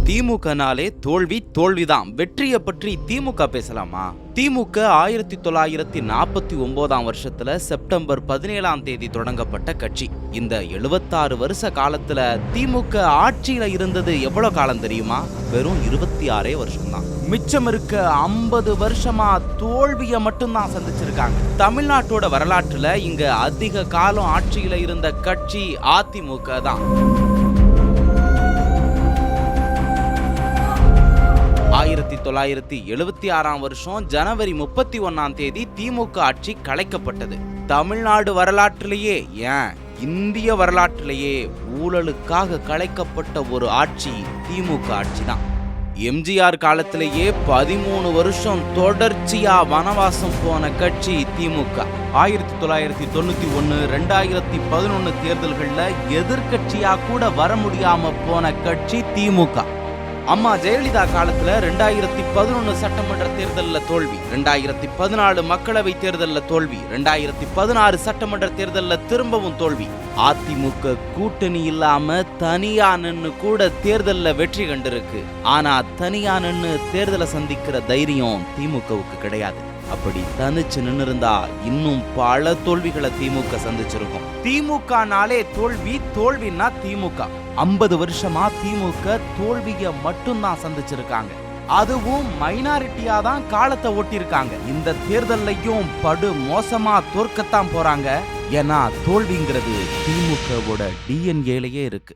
திமுகனாலே தோல்விதான். வெற்றியை பற்றி திமுக பேசலாமா? திமுக 1949 வருஷத்துல செப்டம்பர் 17 தொடங்கப்பட்ட கட்சி. இந்த 76 வருஷ காலத்துல திமுக ஆட்சியில இருந்தது எவ்வளவு காலம் தெரியுமா? வெறும் 26 வருஷம் தான். மிச்சம் இருக்க 50 வருஷமா தோல்வியை மட்டும்தான் சந்திச்சிருக்காங்க. தமிழ்நாட்டோட வரலாற்றுல இங்க அதிக காலம் ஆட்சியில இருந்த கட்சி அதிமுக தான். 1976 வருஷம் ஜனவரி 31 திமுக ஆட்சி கலைக்கப்பட்டது. தமிழ்நாடு வரலாற்றிலேயே, ஏன் இந்திய வரலாற்றிலேயே ஊழலுக்காக கலைக்கப்பட்ட ஒரு ஆட்சி திமுக ஆட்சி தான். எம்ஜிஆர் காலத்திலேயே 13 வருஷம் தொடர்ச்சியா வனவாசம் போன கட்சி திமுக. 1991, 2011 தேர்தல்கள்ல எதிர்கட்சியா கூட வர முடியாம போன கட்சி திமுக. அம்மா ஜெயலலிதா காலத்துல 2011 சட்டமன்ற தேர்தலில் தோல்வி, 2014 மக்களவை தேர்தலில் தோல்வி, 2016 சட்டமன்ற தேர்தலில் திரும்பவும் தோல்வி. அதிமுக கூட்டணி இல்லாம தனியா நின்னு கூட தேர்தலில் வெற்றி கண்டிருக்கு. ஆனா தனியா நின்னு தேர்தலை சந்திக்கிற தைரியம் திமுகவுக்கு கிடையாது. அப்படி தனிச்சு நின்று இருந்தா இன்னும் பல தோல்விகளை திமுக சந்திச்சிருக்கும். திமுகனாலே தோல்வின்னா திமுக. 50 வருஷமா திமுக தோல்வியை மட்டும்தான் சந்திச்சிருக்காங்க. அதுவும் மைனாரிட்டியா தான் காலத்தை ஓட்டிருக்காங்க. இந்த தேர்தலையும் படு மோசமா தோற்கத்தான் போறாங்க. ஏன்னா தோல்விங்கிறது திமுகவோட டிஎன்ஏலயே இருக்கு.